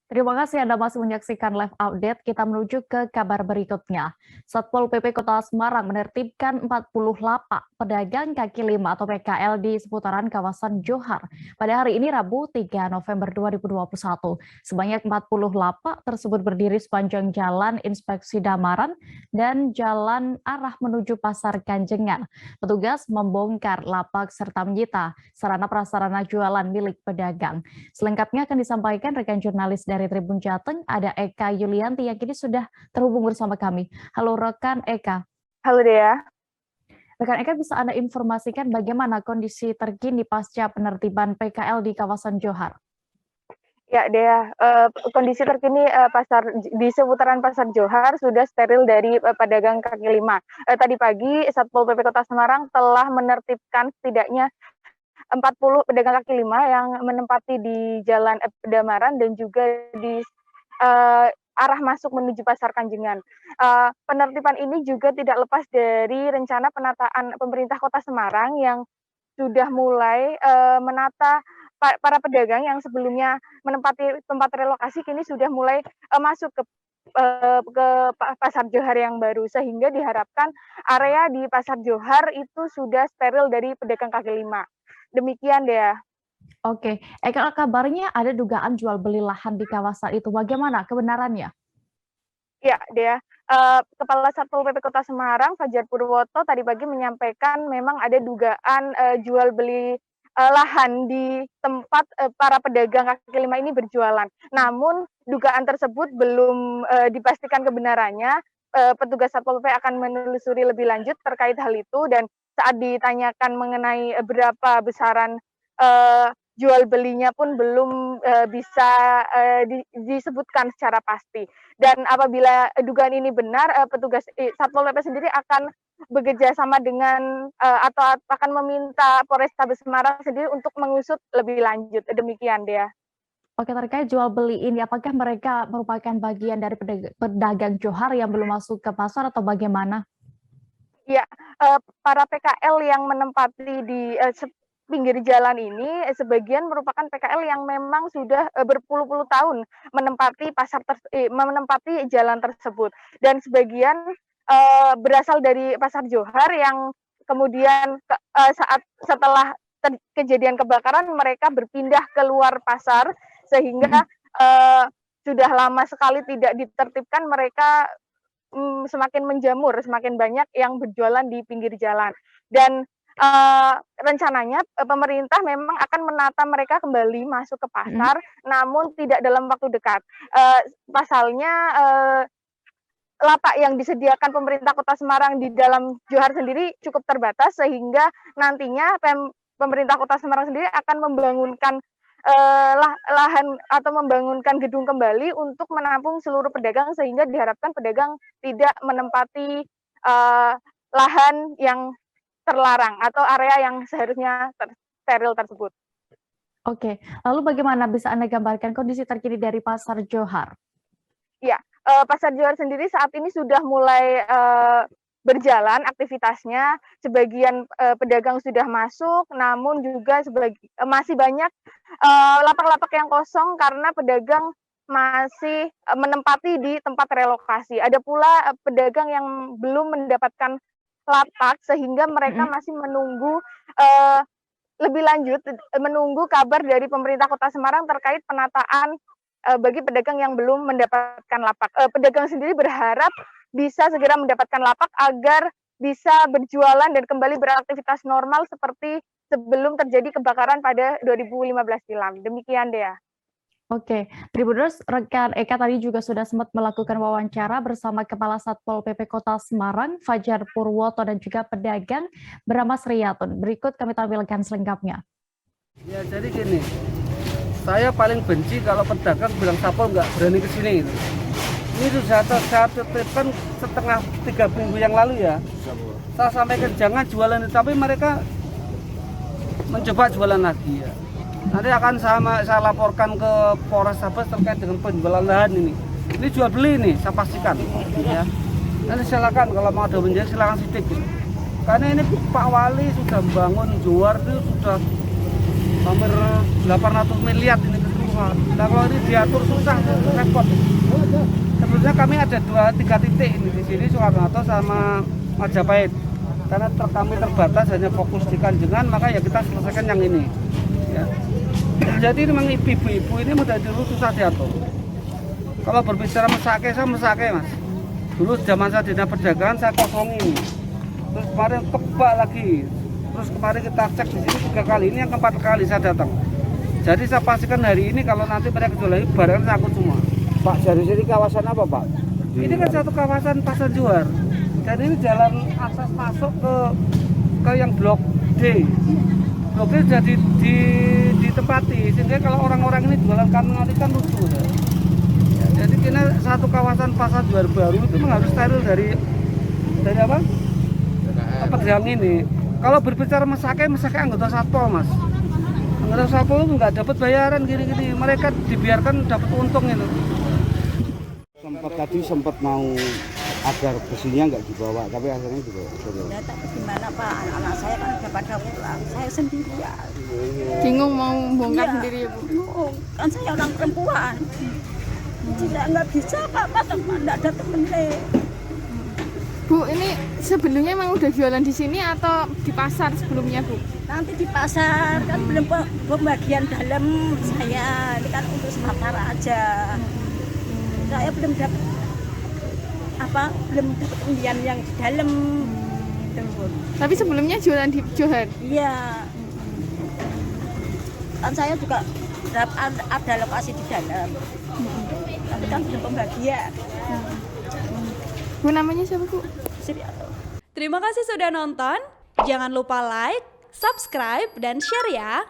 Terima kasih Anda masih menyaksikan live update. Kita menuju ke kabar berikutnya. Satpol PP Kota Semarang menertibkan 40 lapak pedagang kaki lima atau PKL di seputaran kawasan Johar pada hari ini Rabu 3 November 2021. Sebanyak 40 lapak tersebut berdiri sepanjang Jalan Inspeksi Damaran dan jalan arah menuju Pasar Kanjengan. Petugas membongkar lapak serta menyita sarana prasarana jualan milik pedagang. Selengkapnya akan disampaikan rekan jurnalis dari Tribun Jateng, ada Eka Yulianti yang kini sudah terhubung bersama kami. Halo rekan Eka. Halo Dea. Rekan Eka, bisa Anda informasikan bagaimana kondisi terkini pasca penertiban PKL di kawasan Johar? Ya Dea, kondisi terkini di seputaran Pasar Johar sudah steril dari pedagang kaki lima. Tadi pagi Satpol PP Kota Semarang telah menertibkan setidaknya 40 pedagang kaki lima yang menempati di Jalan Damaran dan juga di arah masuk menuju Pasar Kanjengan. Penertiban ini juga tidak lepas dari rencana penataan pemerintah Kota Semarang yang sudah mulai menata para pedagang yang sebelumnya menempati tempat relokasi kini sudah mulai masuk ke Pasar Johar yang baru, sehingga diharapkan area di Pasar Johar itu sudah steril dari pedagang kaki lima. Demikian Dea. Oke, Eka, kabarnya ada dugaan jual beli lahan di kawasan itu. Bagaimana kebenarannya? Ya, Dea. Kepala Satpol PP Kota Semarang, Fajar Purwoto, tadi pagi menyampaikan memang ada dugaan jual beli lahan di tempat para pedagang kaki lima ini berjualan. Namun dugaan tersebut belum dipastikan kebenarannya. Petugas Satpol PP akan menelusuri lebih lanjut terkait hal itu, dan saat ditanyakan mengenai berapa besaran jual belinya pun belum bisa disebutkan secara pasti. Dan apabila dugaan ini benar, petugas Satpol PP sendiri akan bekerja sama dengan atau akan meminta Polrestabes Semarang sendiri untuk mengusut lebih lanjut. Demikian Dea. Oke, terkait jual beli ini, apakah mereka merupakan bagian dari pedagang Johar yang belum masuk ke pasar atau bagaimana? Ya, para PKL yang menempati di pinggir jalan ini sebagian merupakan PKL yang memang sudah berpuluh-puluh tahun menempati jalan tersebut, dan sebagian berasal dari Pasar Johar yang kemudian setelah kejadian kebakaran mereka berpindah keluar pasar, sehingga sudah lama sekali tidak ditertibkan. Mereka semakin menjamur, semakin banyak yang berjualan di pinggir jalan. Dan rencananya pemerintah memang akan menata mereka kembali masuk ke pasar, namun tidak dalam waktu dekat. Pasalnya lapak yang disediakan pemerintah Kota Semarang di dalam Johar sendiri cukup terbatas, sehingga nantinya pemerintah Kota Semarang sendiri akan membangunkan lahan atau membangunkan gedung kembali untuk menampung seluruh pedagang, sehingga diharapkan pedagang tidak menempati lahan yang terlarang atau area yang seharusnya steril tersebut. Oke, lalu bagaimana bisa Anda gambarkan kondisi terkini dari Pasar Johar? Ya, Pasar Johar sendiri saat ini sudah mulai berjalan aktivitasnya. Sebagian pedagang sudah masuk, namun juga masih banyak lapak-lapak yang kosong karena pedagang masih menempati di tempat relokasi. Ada pula pedagang yang belum mendapatkan lapak, sehingga mereka masih menunggu lebih lanjut, menunggu kabar dari pemerintah Kota Semarang terkait penataan bagi pedagang yang belum mendapatkan lapak. Pedagang sendiri berharap bisa segera mendapatkan lapak agar bisa berjualan dan kembali beraktivitas normal seperti sebelum terjadi kebakaran pada 2015 silam. Demikian Dea. Oke, Tribuners, rekan Eka tadi juga sudah sempat melakukan wawancara bersama Kepala Satpol PP Kota Semarang, Fajar Purwoto, dan juga pedagang bernama Sriyatun. Berikut kami tampilkan selengkapnya. Ya, jadi gini, saya paling benci kalau pedagang bilang Satpol nggak berani ke sini. Ini sudah saya tertibkan setengah 3 minggu yang lalu ya. Saya sampaikan jangan jualan, tapi mereka mencoba jualan lagi ya. Nanti akan saya laporkan ke Polrestabes terkait dengan penjualan lahan ini. Ini jual beli nih, saya pastikan. Ya. Nanti silakan kalau mau ada menjadi silakan sidik. Gitu. Karena ini Pak Wali sudah membangun Johar itu sudah hampir 800 miliar ini Pak. Nah, kalau ini diatur susah, repot. Sebenarnya kami ada 2-3 titik ini di sini, Soekarno sama Majapahit. Karena kami terbatas hanya fokus di Kanjengan, maka ya kita selesaikan yang ini. Ya. Jadi memang ibu-ibu ini mudah dulu susah diatur. Kalau berbicara mesake, saya mesake mas. Dulu zaman saya dinas perdagangan saya kosongin. Terus kemarin kebak lagi. Terus kemarin kita cek di sini 3 kali, ini yang keempat kali saya datang. Jadi saya pastikan hari ini kalau nanti mereka jual lagi barang saya akut semua. Pak, dari sini kawasan apa Pak? Ini kan satu kawasan Pasar Johar. Dan ini jalan akses masuk ke yang Blok D. Blok D sudah ditempati. Sehingga kalau orang-orang ini jualan kantong nanti kan lucu. Ya. Jadi kita satu kawasan Pasar Johar baru itu memang harus steril dari apa? Pedagang ini. Kalau berbicara mesake anggota satpol mas. Anggota satpol itu nggak dapat bayaran gini-gini. Mereka dibiarkan dapat untung itu. Sempat mau agar besinya nggak dibawa, tapi akhirnya dibawa. Ya, tapi gimana Pak, anak-anak saya kan udah pada pulang, saya sendirian. Bingung mau bongkar Iya, sendiri ya Bu? bingung. Kan saya orang perempuan. Nggak bisa Pak, nggak ada temennya. Bu, ini sebelumnya emang udah jualan di sini atau di pasar sebelumnya Bu? Nanti di pasar, kan belum pembagian dalam saya, ini kan untuk sementara aja. Saya belum dapat undian yang di dalam. Tapi sebelumnya jualan di Johar? Iya. Kan saya juga ada lokasi di dalam. Tapi kan belum pembagian. Bu, namanya siapa Bu? Siriato. Terima kasih sudah nonton. Jangan lupa like, subscribe, dan share ya.